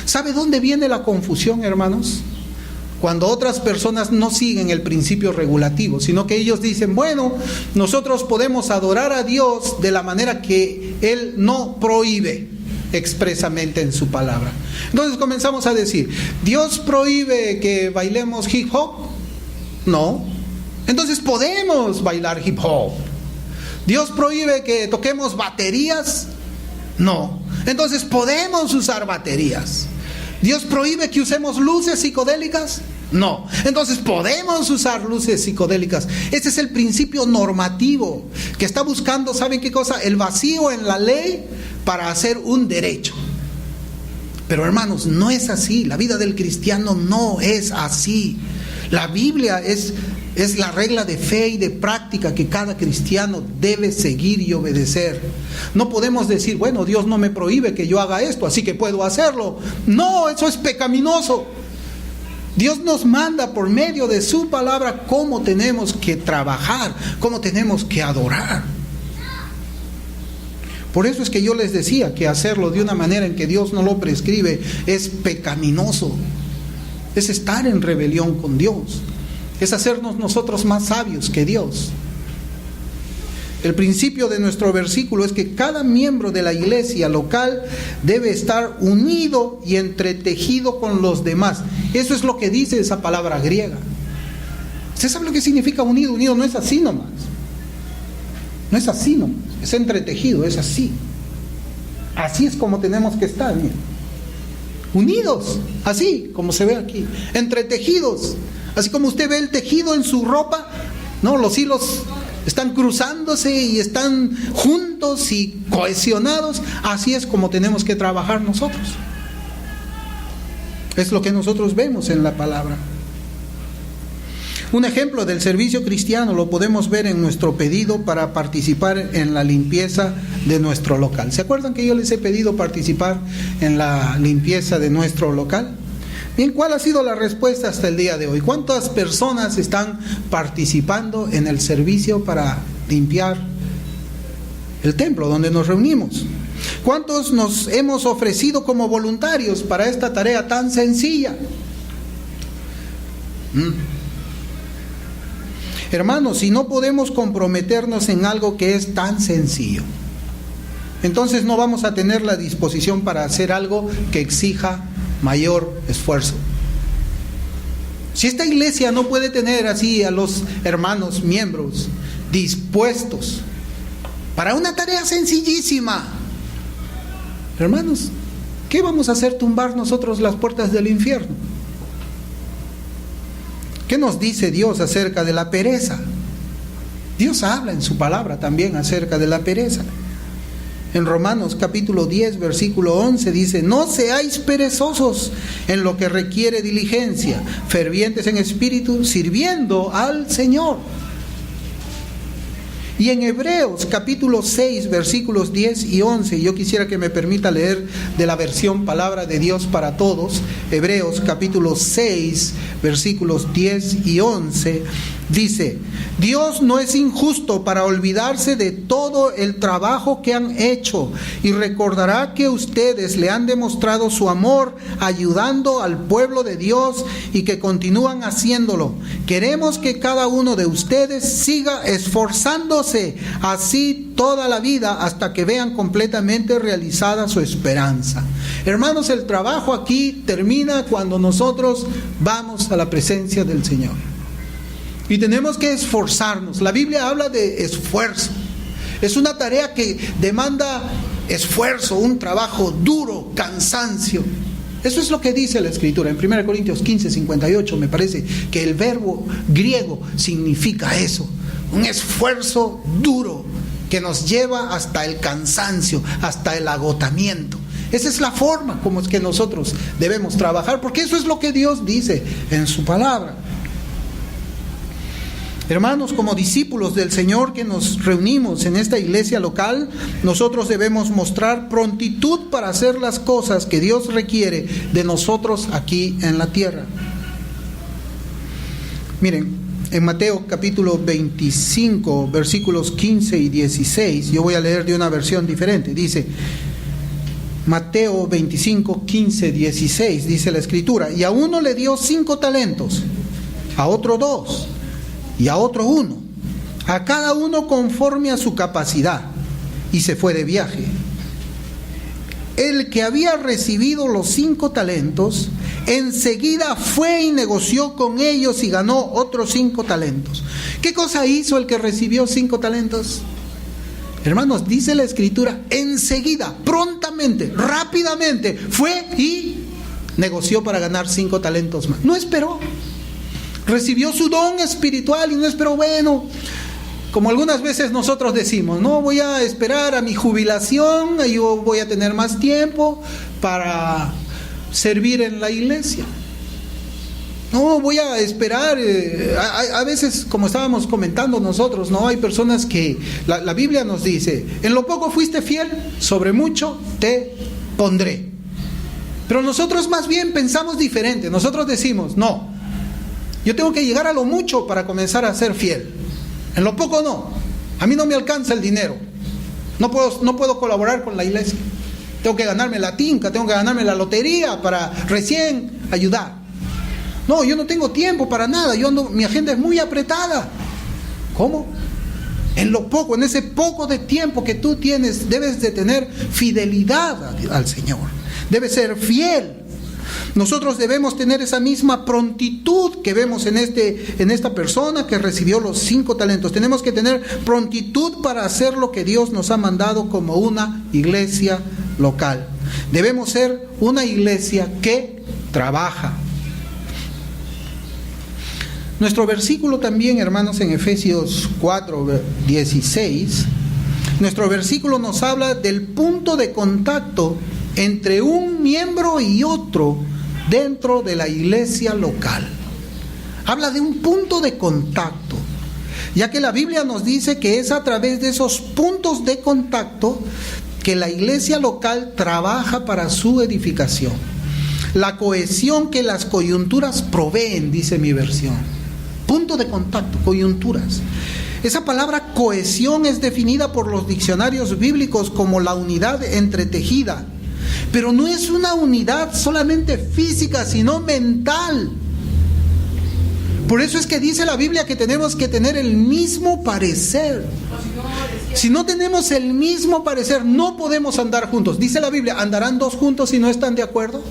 ¿Sabe dónde viene la confusión, hermanos? Cuando otras personas no siguen el principio regulativo, sino que ellos dicen, bueno, nosotros podemos adorar a Dios de la manera que Él no prohíbe expresamente en su palabra. Entonces comenzamos a decir, ¿Dios prohíbe que bailemos hip hop? No. Entonces podemos bailar hip hop. ¿Dios prohíbe que toquemos baterías? No. Entonces podemos usar baterías. ¿Dios prohíbe que usemos luces psicodélicas? No. Entonces podemos usar luces psicodélicas. Ese es el principio normativo que está buscando, ¿saben qué cosa? El vacío en la ley para hacer un derecho. Pero hermanos, no es así. La vida del cristiano no es así. La Biblia es la regla de fe y de práctica que cada cristiano debe seguir y obedecer. No podemos decir, bueno, Dios no me prohíbe que yo haga esto, así que puedo hacerlo. No, eso es pecaminoso. Dios nos manda por medio de su palabra cómo tenemos que trabajar, cómo tenemos que adorar. Por eso es que yo les decía que hacerlo de una manera en que Dios no lo prescribe es pecaminoso. Es estar en rebelión con Dios. Es hacernos nosotros más sabios que Dios. El principio de nuestro versículo es que cada miembro de la iglesia local debe estar unido y entretejido con los demás. Eso es lo que dice esa palabra griega. ¿Usted sabe lo que significa unido? Unido no es así nomás. No es así nomás. Es entretejido, es así. Así es como tenemos que estar. Mira. Unidos, así como se ve aquí. Entretejidos. Así como usted ve el tejido en su ropa, ¿no? Los hilos están cruzándose y están juntos y cohesionados. Así es como tenemos que trabajar nosotros. Es lo que nosotros vemos en la palabra. Un ejemplo del servicio cristiano lo podemos ver en nuestro pedido para participar en la limpieza de nuestro local. ¿Se acuerdan que yo les he pedido participar en la limpieza de nuestro local? Bien, ¿cuál ha sido la respuesta hasta el día de hoy? ¿Cuántas personas están participando en el servicio para limpiar el templo donde nos reunimos? ¿Cuántos nos hemos ofrecido como voluntarios para esta tarea tan sencilla? Hermanos, si no podemos comprometernos en algo que es tan sencillo, entonces no vamos a tener la disposición para hacer algo que exija mayor esfuerzo. Si esta iglesia no puede tener así a los hermanos miembros dispuestos para una tarea sencillísima, hermanos, ¿qué vamos a hacer? ¿Tumbar nosotros las puertas del infierno? ¿Qué nos dice Dios acerca de la pereza? Dios habla en su palabra también acerca de la pereza. En Romanos capítulo 10, versículo 11 dice, no seáis perezosos en lo que requiere diligencia, fervientes en espíritu, sirviendo al Señor. Y en Hebreos capítulo 6, versículos 10 y 11, yo quisiera que me permita leer de la versión Palabra de Dios para Todos. Hebreos capítulo 6, versículos 10 y 11, dice, Dios no es injusto para olvidarse de todo el trabajo que han hecho y recordará que ustedes le han demostrado su amor ayudando al pueblo de Dios y que continúan haciéndolo. Queremos que cada uno de ustedes siga esforzándose así toda la vida hasta que vean completamente realizada su esperanza. Hermanos, el trabajo aquí termina cuando nosotros vamos a la presencia del Señor. y tenemos que esforzarnos. La Biblia habla de esfuerzo. Es una tarea que demanda esfuerzo, un trabajo duro, cansancio. Eso es lo que dice la Escritura. En 1 Corintios 15:58 me parece que el verbo griego significa eso. Un esfuerzo duro que nos lleva hasta el cansancio, hasta el agotamiento. Esa es la forma como es que nosotros debemos trabajar, porque eso es lo que Dios dice en su palabra. Hermanos, como discípulos del Señor que nos reunimos en esta iglesia local, nosotros debemos mostrar prontitud para hacer las cosas que Dios requiere de nosotros aquí en la tierra. Miren, en Mateo capítulo 25, versículos 15 y 16, yo voy a leer de una versión diferente. Dice, Mateo 25, 15, 16, dice la Escritura: y a uno le dio 5 talentos, a otro 2, y a otro 1, a cada uno conforme a su capacidad, y se fue de viaje. El que había recibido los 5 talentos, enseguida fue y negoció con ellos y ganó otros 5 talentos. ¿Qué cosa hizo el que recibió 5 talentos? Hermanos, dice la Escritura, enseguida, prontamente, rápidamente, fue y negoció para ganar 5 talentos más. No esperó. Recibió su don espiritual y no esperó, bueno, como algunas veces nosotros decimos, no voy a esperar a mi jubilación, yo voy a tener más tiempo para servir en la iglesia. No, voy a esperar. A veces, como estábamos comentando nosotros, no hay personas que la Biblia nos dice, en lo poco fuiste fiel, sobre mucho te pondré. Pero nosotros más bien pensamos diferente. Nosotros decimos, no, yo tengo que llegar a lo mucho para comenzar a ser fiel. En lo poco no. A mí no me alcanza el dinero. No puedo colaborar con la iglesia. Tengo que ganarme la tinca, tengo que ganarme la lotería para recién ayudar. No, yo no tengo tiempo para nada. Mi agenda es muy apretada. ¿Cómo? En lo poco, en ese poco de tiempo que tú tienes, debes de tener fidelidad al Señor. Debes ser fiel. Nosotros debemos tener esa misma prontitud que vemos en esta persona que recibió los 5 talentos. Tenemos que tener prontitud para hacer lo que Dios nos ha mandado como una iglesia local. Debemos ser una iglesia que trabaja. Nuestro versículo también, hermanos, en Efesios 4:16, nuestro versículo nos habla del punto de contacto entre un miembro y otro dentro de la iglesia local. Habla de un punto de contacto, ya que la Biblia nos dice que es a través de esos puntos de contacto que la iglesia local trabaja para su edificación. La cohesión que las coyunturas proveen, dice mi versión. Punto de contacto, coyunturas. Esa palabra cohesión es definida por los diccionarios bíblicos como la unidad entretejida. Pero no es una unidad solamente física, sino mental. Por eso es que dice la Biblia que tenemos que tener el mismo parecer. Si no tenemos el mismo parecer, no podemos andar juntos. Dice la Biblia, ¿andarán 2 juntos si no están de acuerdo?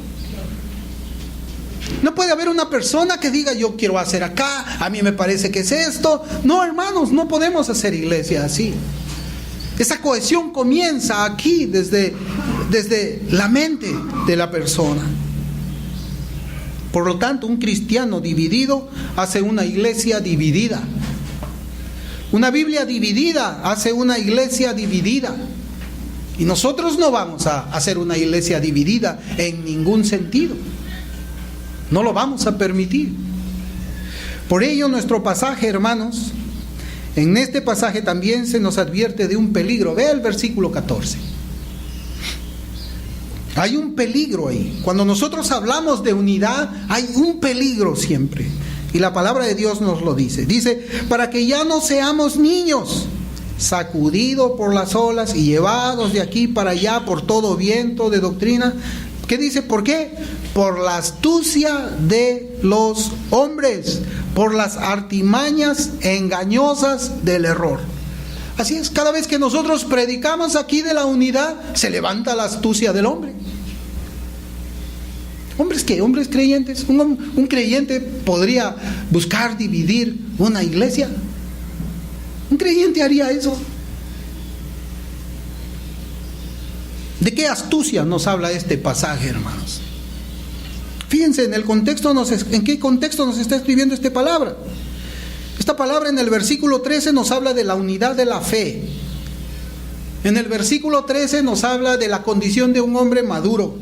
No puede haber una persona que diga, yo quiero hacer acá, a mí me parece que es esto. No, hermanos, no podemos hacer iglesia así. Esa cohesión comienza aquí, desde la mente de la persona. Por lo tanto, un cristiano dividido hace una iglesia dividida. Una Biblia dividida hace una iglesia dividida. Y nosotros no vamos a hacer una iglesia dividida en ningún sentido. No lo vamos a permitir. Por ello, nuestro pasaje, hermanos, en este pasaje también se nos advierte de un peligro. Vea el versículo 14. Hay un peligro ahí. Cuando nosotros hablamos de unidad, hay un peligro siempre. Y la palabra de Dios nos lo dice. Dice, para que ya no seamos niños, sacudidos por las olas y llevados de aquí para allá por todo viento de doctrina. ¿Qué dice? ¿Por qué? Por la astucia de los hombres, por las artimañas engañosas del error. Así es, cada vez que nosotros predicamos aquí de la unidad, se levanta la astucia del hombre. ¿Hombres qué? ¿Hombres creyentes? ¿Un creyente podría buscar dividir una iglesia? ¿Un creyente haría eso? ¿De qué astucia nos habla este pasaje, hermanos? Fíjense en qué contexto nos está escribiendo esta palabra. Esta palabra en el versículo 13 nos habla de la unidad de la fe. En el versículo 13 nos habla de la condición de un hombre maduro.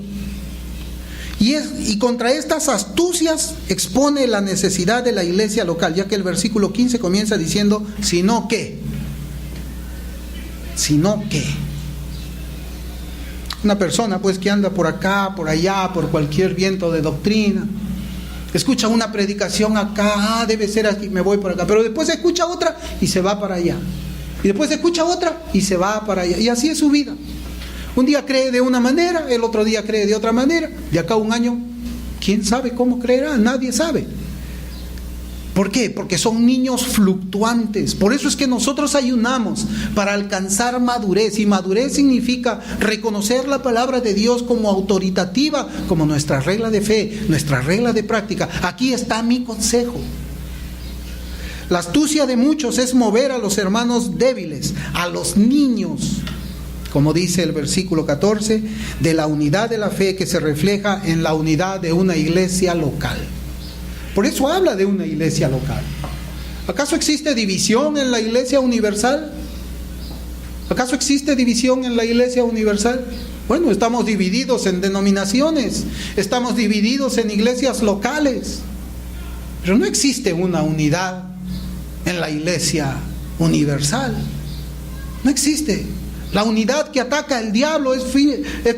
Y contra estas astucias expone la necesidad de la iglesia local, ya que el versículo 15 comienza diciendo, ¿sino qué? ¿Sino qué? Una persona pues que anda por acá, por allá, por cualquier viento de doctrina, escucha una predicación acá, debe ser aquí, me voy por acá, pero después escucha otra y se va para allá, y después escucha otra y se va para allá, y así es su vida. Un día cree de una manera, el otro día cree de otra manera, de acá a un año, ¿quién sabe cómo creerá? Nadie sabe. ¿Por qué? Porque son niños fluctuantes. Por eso es que nosotros ayunamos para alcanzar madurez. Y madurez significa reconocer la palabra de Dios como autoritativa, como nuestra regla de fe, nuestra regla de práctica. Aquí está mi consejo. La astucia de muchos es mover a los hermanos débiles, a los niños, como dice el versículo 14, de la unidad de la fe que se refleja en la unidad de una iglesia local. Por eso habla de una iglesia local. ¿Acaso existe división en la iglesia universal? ¿Acaso existe división en la iglesia universal? Bueno, estamos divididos en denominaciones, estamos divididos en iglesias locales, pero no existe una unidad en la iglesia universal. No existe. La unidad que ataca el diablo es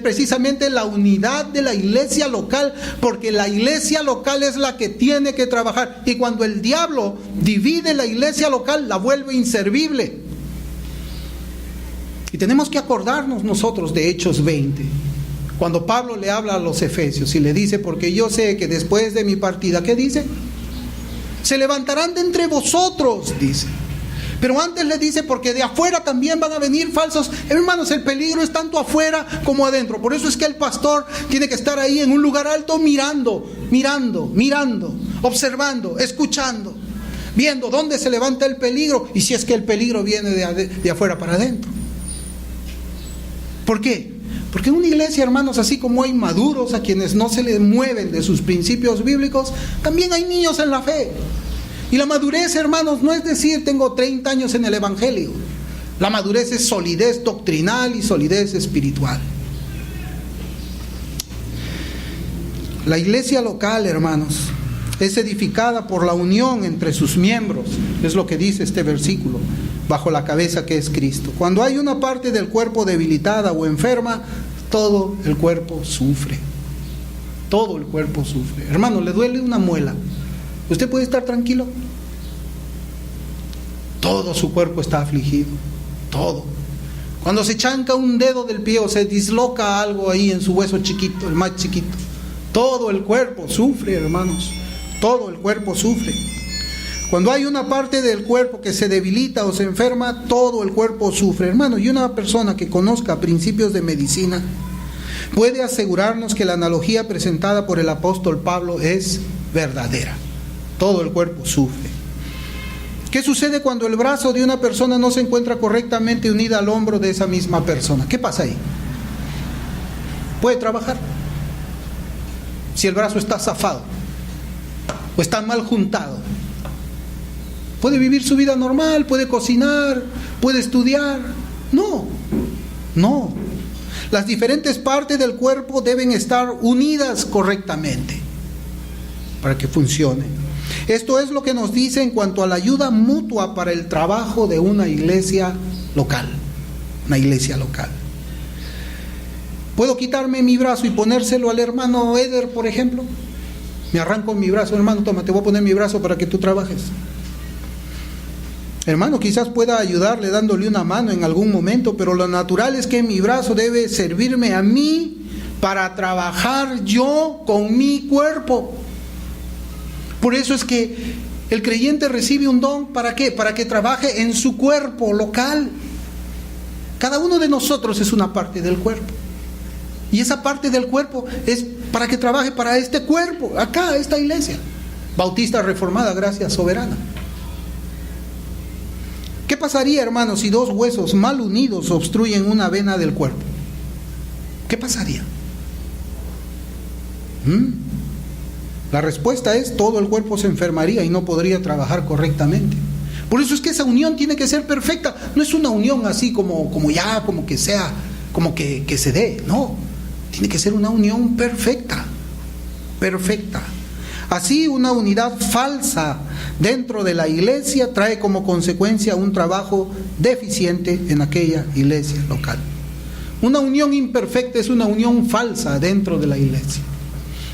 precisamente la unidad de la iglesia local, porque la iglesia local es la que tiene que trabajar. Y cuando el diablo divide la iglesia local, la vuelve inservible. Y tenemos que acordarnos nosotros de Hechos 20, cuando Pablo le habla a los efesios y le dice, porque yo sé que después de mi partida, ¿qué dice? Se levantarán de entre vosotros, dice. Pero antes le dice, porque de afuera también van a venir falsos. Hermanos, el peligro es tanto afuera como adentro. Por eso es que el pastor tiene que estar ahí en un lugar alto mirando, observando, escuchando, viendo dónde se levanta el peligro y si es que el peligro viene de afuera para adentro. ¿Por qué? Porque en una iglesia, hermanos, así como hay maduros a quienes no se les mueven de sus principios bíblicos, también hay niños en la fe. Y la madurez, hermanos, no es decir tengo 30 años en el Evangelio. La madurez es solidez doctrinal y solidez espiritual. La iglesia local, hermanos, es edificada por la unión entre sus miembros, es lo que dice este versículo, bajo la cabeza que es Cristo. Cuando hay una parte del cuerpo debilitada o enferma, todo el cuerpo sufre. Todo el cuerpo sufre. Hermano, ¿le duele una muela? ¿Usted puede estar tranquilo? Todo su cuerpo está afligido, todo. Cuando se chanca un dedo del pie o se disloca algo ahí en su hueso chiquito, el más chiquito, todo el cuerpo sufre, hermanos, todo el cuerpo sufre. Cuando hay una parte del cuerpo que se debilita o se enferma, todo el cuerpo sufre, hermano. Y una persona que conozca principios de medicina puede asegurarnos que la analogía presentada por el apóstol Pablo es verdadera. Todo el cuerpo sufre. ¿Qué sucede cuando el brazo de una persona no se encuentra correctamente unida al hombro de esa misma persona? ¿Qué pasa ahí? ¿Puede trabajar? Si el brazo está zafado o está mal juntado, ¿puede vivir su vida normal? ¿Puede cocinar? ¿Puede estudiar? No. Las diferentes partes del cuerpo deben estar unidas correctamente para que funcione. Esto es lo que nos dice en cuanto a la ayuda mutua para el trabajo de una iglesia local. Una iglesia local. ¿Puedo quitarme mi brazo y ponérselo al hermano Eder, por ejemplo? Me arranco mi brazo, hermano, toma, te voy a poner mi brazo para que tú trabajes. Hermano, quizás pueda ayudarle dándole una mano en algún momento, pero lo natural es que mi brazo debe servirme a mí para trabajar yo con mi cuerpo. Por eso es que el creyente recibe un don, ¿para qué? Para que trabaje en su cuerpo local. Cada uno de nosotros es una parte del cuerpo. Y esa parte del cuerpo es para que trabaje para este cuerpo, acá, esta iglesia. Bautista Reformada, Gracia Soberana. ¿Qué pasaría, hermanos, si dos huesos mal unidos obstruyen una vena del cuerpo? ¿Qué pasaría? La respuesta es: todo el cuerpo se enfermaría y no podría trabajar correctamente. Por eso es que esa unión tiene que ser perfecta. No es una unión así como que sea, como que se dé. No, tiene que ser una unión perfecta. Perfecta. Así, una unidad falsa dentro de la iglesia trae como consecuencia un trabajo deficiente en aquella iglesia local. Una unión imperfecta es una unión falsa dentro de la iglesia.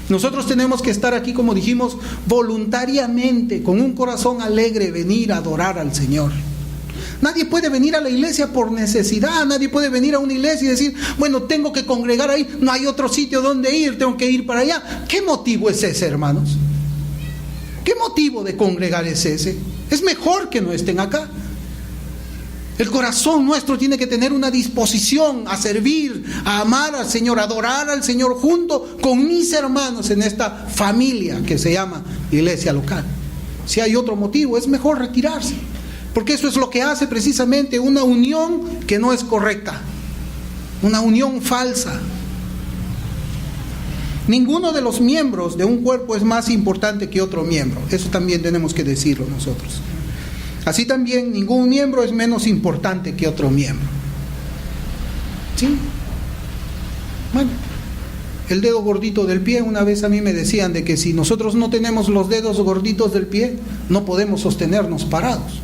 Nosotros tenemos que estar aquí, como dijimos, voluntariamente, con un corazón alegre, venir a adorar al Señor. Nadie puede venir a la iglesia por necesidad. Nadie puede venir a una iglesia y decir: bueno, tengo que congregar ahí, no hay otro sitio donde ir, tengo que ir para allá. ¿Qué motivo es ese, hermanos? ¿Qué motivo de congregar es ese? Es mejor que no estén acá. El corazón nuestro tiene que tener una disposición a servir, a amar al Señor, a adorar al Señor junto con mis hermanos en esta familia que se llama iglesia local. Si hay otro motivo, es mejor retirarse, porque eso es lo que hace precisamente una unión que no es correcta, una unión falsa. Ninguno de los miembros de un cuerpo es más importante que otro miembro. Eso también tenemos que decirlo nosotros. Así también, ningún miembro es menos importante que otro miembro. ¿Sí? Bueno, el dedo gordito del pie, una vez a mí me decían de que si nosotros no tenemos los dedos gorditos del pie, no podemos sostenernos parados.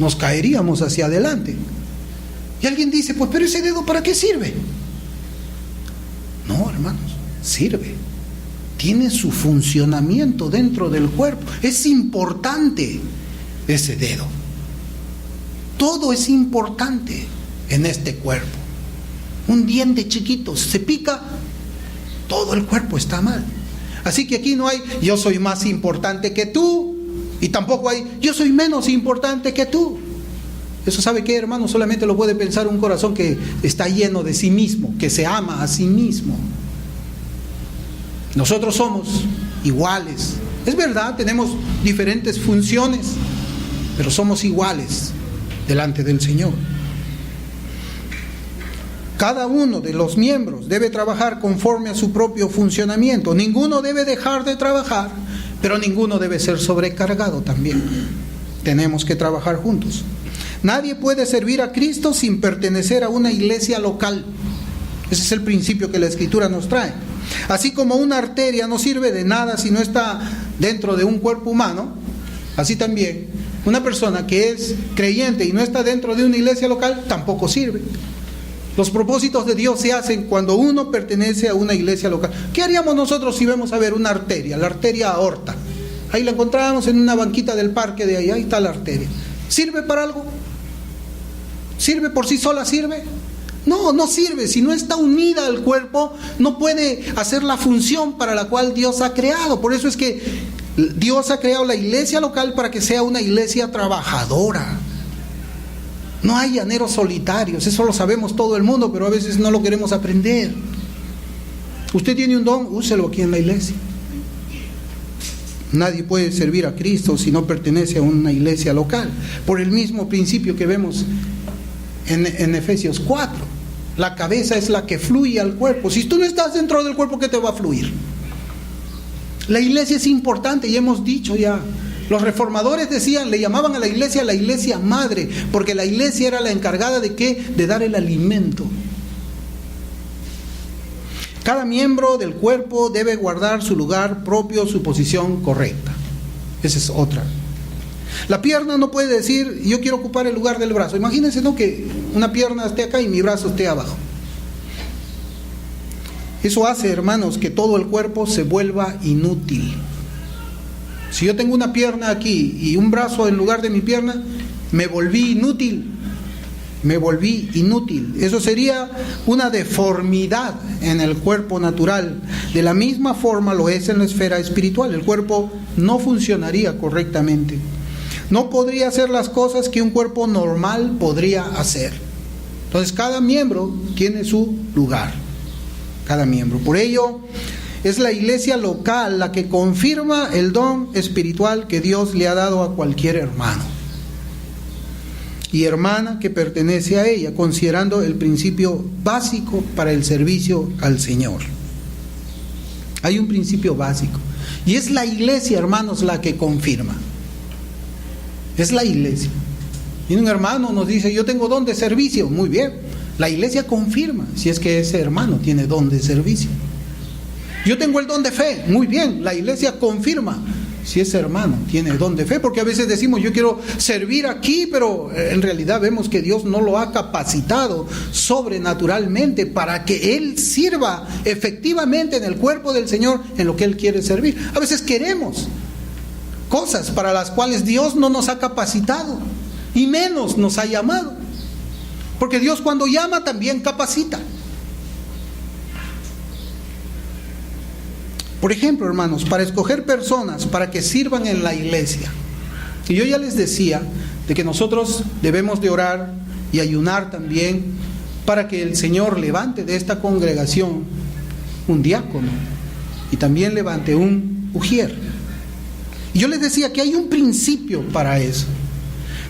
Nos caeríamos hacia adelante. Y alguien dice: pues, pero ese dedo, ¿para qué sirve? No, hermanos, sirve. Tiene su funcionamiento dentro del cuerpo. Es importante ese dedo. Todo es importante en este cuerpo. Un diente chiquito se pica, todo el cuerpo está mal. Así que aquí no hay yo soy más importante que tú, y tampoco hay yo soy menos importante que tú. Eso, ¿sabe qué, hermano? Solamente lo puede pensar un corazón que está lleno de sí mismo, que se ama a sí mismo. Nosotros somos iguales. Es verdad, tenemos diferentes funciones, pero somos iguales delante del Señor. Cada uno de los miembros debe trabajar conforme a su propio funcionamiento. Ninguno debe dejar de trabajar, pero ninguno debe ser sobrecargado también. Tenemos que trabajar juntos. Nadie puede servir a Cristo sin pertenecer a una iglesia local. Ese es el principio que la Escritura nos trae. Así como una arteria no sirve de nada si no está dentro de un cuerpo humano, así también una persona que es creyente y no está dentro de una iglesia local tampoco sirve. Los propósitos de Dios se hacen cuando uno pertenece a una iglesia local. ¿Qué haríamos nosotros si vemos a ver una arteria, la arteria aorta? Ahí la encontramos en una banquita del parque de ahí está la arteria. ¿Sirve para algo? ¿Sirve por sí sola? ¿Sirve? No, no sirve. Si no está unida al cuerpo, no puede hacer la función para la cual Dios ha creado. Por eso es que Dios ha creado la iglesia local para que sea una iglesia trabajadora. No hay llaneros solitarios, eso lo sabemos todo el mundo, pero a veces no lo queremos aprender. Usted tiene un don, úselo aquí en la iglesia. Nadie puede servir a Cristo si no pertenece a una iglesia local, por el mismo principio que vemos en Efesios 4. La cabeza es la que fluye al cuerpo. Si tú no estás dentro del cuerpo, ¿qué te va a fluir? La iglesia es importante y hemos dicho ya. Los reformadores decían, le llamaban a la iglesia madre, porque la iglesia era la encargada de ¿qué? De dar el alimento. Cada miembro del cuerpo debe guardar su lugar propio, su posición correcta. Esa es otra. La pierna no puede decir, yo quiero ocupar el lugar del brazo. Imagínense, ¿no?, que una pierna esté acá y mi brazo esté abajo. Eso hace, hermanos, que todo el cuerpo se vuelva inútil. Si yo tengo una pierna aquí y un brazo en lugar de mi pierna, me volví inútil. Me volví inútil. Eso sería una deformidad en el cuerpo natural. De la misma forma lo es en la esfera espiritual. El cuerpo no funcionaría correctamente. No podría hacer las cosas que un cuerpo normal podría hacer. Entonces cada miembro tiene su lugar. Cada miembro. Por ello, es la iglesia local la que confirma el don espiritual que Dios le ha dado a cualquier hermano y hermana que pertenece a ella, considerando el principio básico para el servicio al Señor. Hay un principio básico, y es la iglesia, hermanos, la que confirma. Es la iglesia. Y un hermano nos dice: yo tengo don de servicio. Muy bien, la iglesia confirma si es que ese hermano tiene don de servicio. Yo tengo el don de fe. Muy bien, la iglesia confirma si ese hermano tiene don de fe, porque a veces decimos: yo quiero servir aquí, pero en realidad vemos que Dios no lo ha capacitado sobrenaturalmente para que Él sirva efectivamente en el cuerpo del Señor en lo que Él quiere servir. A veces queremos cosas para las cuales Dios no nos ha capacitado y menos nos ha llamado, porque Dios cuando llama también capacita. Por ejemplo, hermanos, para escoger personas para que sirvan en la iglesia. Y yo ya les decía de que nosotros debemos de orar y ayunar también para que el Señor levante de esta congregación un diácono y también levante un ujier. Y yo les decía que hay un principio para eso.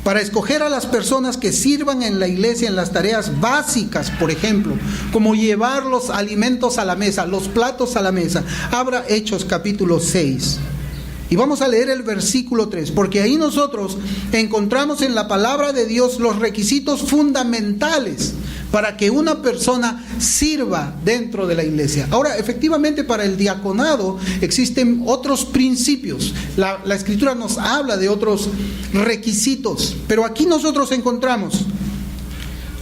Para escoger a las personas que sirvan en la iglesia en las tareas básicas, por ejemplo, como llevar los alimentos a la mesa, los platos a la mesa. Abra Hechos capítulo 6 y vamos a leer el versículo 3, porque ahí nosotros encontramos en la palabra de Dios los requisitos fundamentales para que una persona sirva dentro de la iglesia. Ahora, efectivamente, para el diaconado existen otros principios. La Escritura nos habla de otros requisitos, pero aquí nosotros encontramos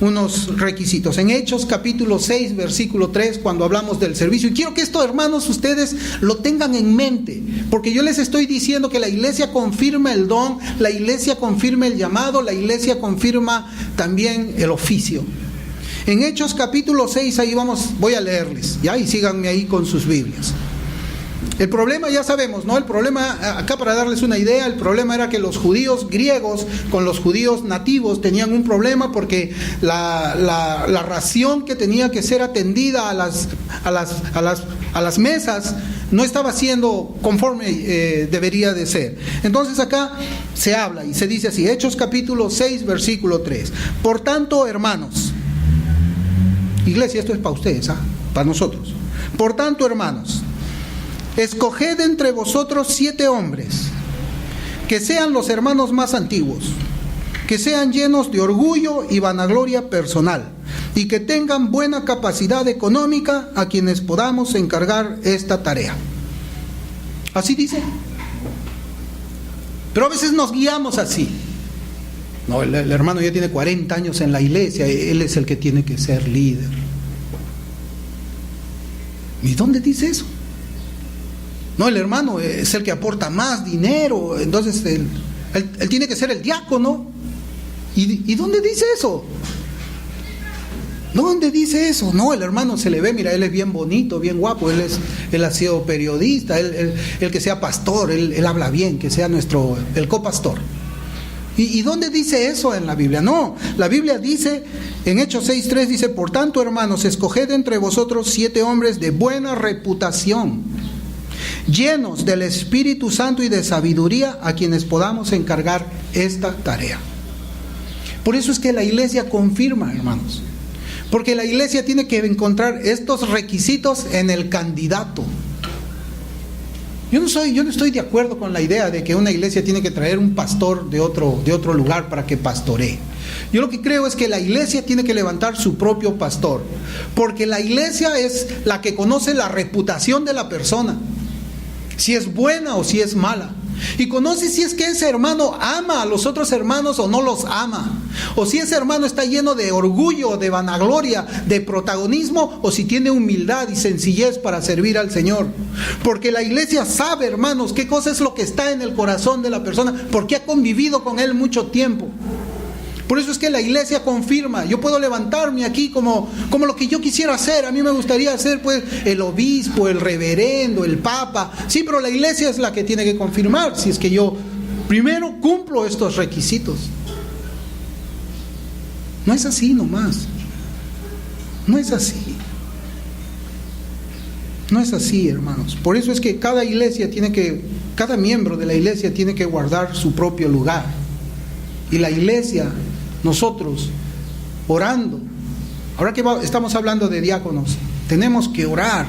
unos requisitos. En Hechos capítulo 6, versículo 3, cuando hablamos del servicio. Y quiero que esto, hermanos, ustedes lo tengan en mente, porque yo les estoy diciendo que la iglesia confirma el don, la iglesia confirma el llamado, la iglesia confirma también el oficio. En Hechos capítulo 6, ahí voy a leerles, ¿ya? Y síganme ahí con sus Biblias. El problema ya sabemos, ¿no? El problema, acá para darles una idea, el problema era que los judíos griegos con los judíos nativos tenían un problema porque la ración que tenía que ser atendida a las mesas no estaba siendo conforme debería de ser. Entonces acá se habla y se dice así, Hechos capítulo 6, versículo 3. Por tanto, hermanos, iglesia, esto es para ustedes, para nosotros. Por tanto, hermanos, escoged entre vosotros 7 hombres, que sean los hermanos más antiguos, que sean llenos de orgullo y vanagloria personal, y que tengan buena capacidad económica, a quienes podamos encargar esta tarea. Así dice. Pero a veces nos guiamos así. No, el hermano ya tiene 40 años en la iglesia, él es el que tiene que ser líder. ¿Y dónde dice eso? No, el hermano es el que aporta más dinero, entonces él tiene que ser el diácono. ¿Y dónde dice eso? ¿Dónde dice eso? No, el hermano se le ve, mira, él es bien bonito, bien guapo, él ha sido periodista, él que sea pastor, él habla bien, que sea el copastor. ¿Y dónde dice eso en la Biblia? No, la Biblia dice, en Hechos 6:3 dice, por tanto, hermanos, escoged entre vosotros 7 hombres de buena reputación, llenos del Espíritu Santo y de sabiduría, a quienes podamos encargar esta tarea. Por eso es que la iglesia confirma, hermanos, porque la iglesia tiene que encontrar estos requisitos en el candidato. Yo no estoy de acuerdo con la idea de que una iglesia tiene que traer un pastor de otro lugar para que pastoree. Yo lo que creo es que la iglesia tiene que levantar su propio pastor, porque la iglesia es la que conoce la reputación de la persona, si es buena o si es mala, y conoce si es que ese hermano ama a los otros hermanos o no los ama, o si ese hermano está lleno de orgullo, de vanagloria, de protagonismo, o si tiene humildad y sencillez para servir al Señor. Porque la iglesia sabe, hermanos, qué cosa es lo que está en el corazón de la persona, porque ha convivido con él mucho tiempo. Por eso es que la iglesia confirma. Yo puedo levantarme aquí como lo que yo quisiera hacer. A mí me gustaría ser pues el obispo, el reverendo, el papa. Sí, pero la iglesia es la que tiene que confirmar si es que yo primero cumplo estos requisitos. No es así nomás. No es así. No es así, hermanos. Por eso es que cada miembro de la iglesia tiene que guardar su propio lugar. Y la iglesia, nosotros, orando, ahora que estamos hablando de diáconos, tenemos que orar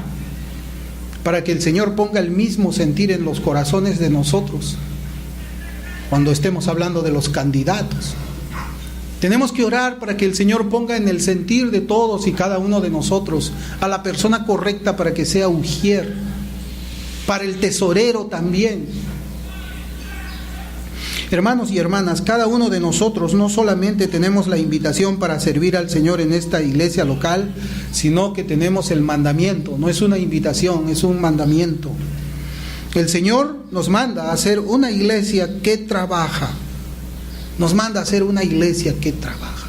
para que el Señor ponga el mismo sentir en los corazones de nosotros cuando estemos hablando de los candidatos. Tenemos que orar para que el Señor ponga en el sentir de todos y cada uno de nosotros a la persona correcta para que sea ujier, para el tesorero también. Hermanos y hermanas, cada uno de nosotros no solamente tenemos la invitación para servir al Señor en esta iglesia local, sino que tenemos el mandamiento. No es una invitación, es un mandamiento. El Señor nos manda a hacer una iglesia que trabaja. Nos manda a hacer una iglesia que trabaja.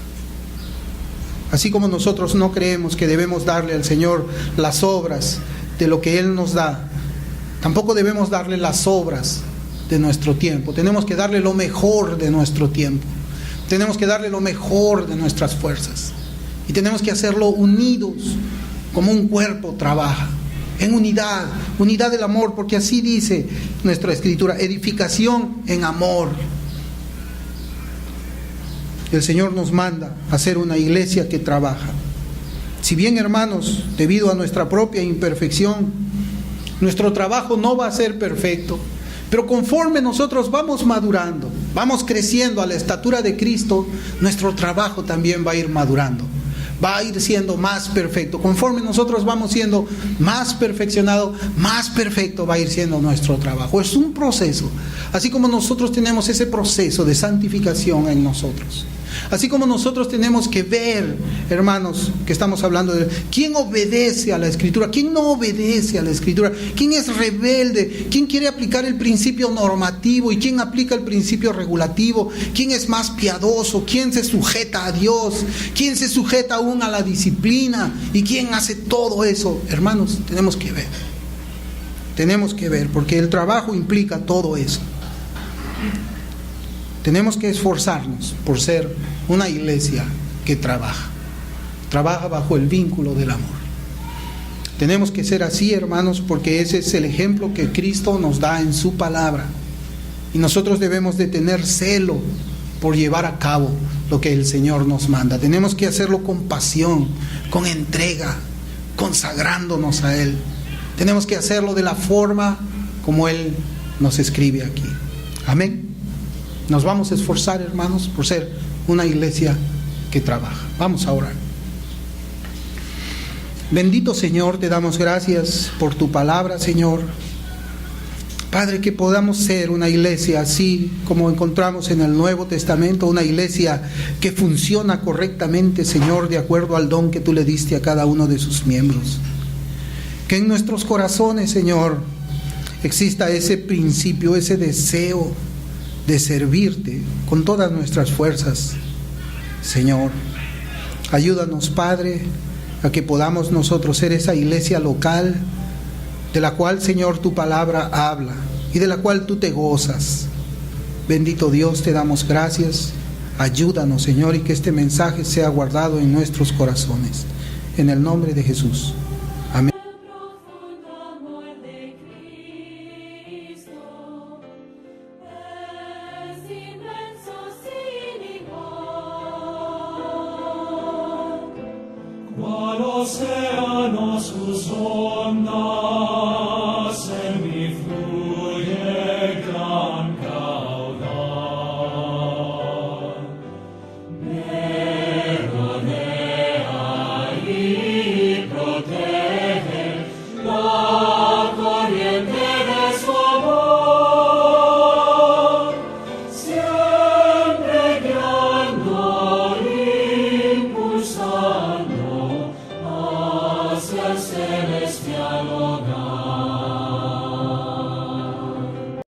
Así como nosotros no creemos que debemos darle al Señor las obras de lo que Él nos da, tampoco debemos darle las obras de nuestro tiempo. Tenemos que darle lo mejor de nuestro tiempo. Tenemos que darle lo mejor de nuestras fuerzas. Y tenemos que hacerlo unidos, como un cuerpo trabaja. En unidad, unidad del amor, porque así dice nuestra Escritura, edificación en amor. El Señor nos manda a hacer una iglesia que trabaja. Si bien, hermanos, debido a nuestra propia imperfección, nuestro trabajo no va a ser perfecto, pero conforme nosotros vamos madurando, vamos creciendo a la estatura de Cristo, nuestro trabajo también va a ir madurando, va a ir siendo más perfecto. Conforme nosotros vamos siendo más perfeccionados, más perfecto va a ir siendo nuestro trabajo. Es un proceso, así como nosotros tenemos ese proceso de santificación en nosotros. Así como nosotros tenemos que ver, hermanos, que estamos hablando de quién obedece a la Escritura, quién no obedece a la Escritura, quién es rebelde, quién quiere aplicar el principio normativo y quién aplica el principio regulativo, quién es más piadoso, quién se sujeta a Dios, quién se sujeta aún a la disciplina y quién hace todo eso. Hermanos, tenemos que ver, porque el trabajo implica todo eso. Tenemos que esforzarnos por ser una iglesia que trabaja bajo el vínculo del amor. Tenemos que ser así, hermanos, porque ese es el ejemplo que Cristo nos da en su palabra. Y nosotros debemos de tener celo por llevar a cabo lo que el Señor nos manda. Tenemos que hacerlo con pasión, con entrega, consagrándonos a Él. Tenemos que hacerlo de la forma como Él nos escribe aquí. Amén. Nos vamos a esforzar, hermanos, por ser una iglesia que trabaja. Vamos a orar. Bendito Señor, te damos gracias por tu palabra, Señor. Padre, que podamos ser una iglesia así como encontramos en el Nuevo Testamento, una iglesia que funciona correctamente, Señor, de acuerdo al don que tú le diste a cada uno de sus miembros. Que en nuestros corazones, Señor, exista ese principio, ese deseo de servirte con todas nuestras fuerzas. Señor, ayúdanos, Padre, a que podamos nosotros ser esa iglesia local de la cual, Señor, tu palabra habla y de la cual tú te gozas. Bendito Dios, te damos gracias. Ayúdanos, Señor, y que este mensaje sea guardado en nuestros corazones. En el nombre de Jesús. Amén. Océano sus ondas, en mí fluye gran caudal. Me rodea y protege la corriente de su amor, siempre guiando y impulsando hacia el celestial hogar.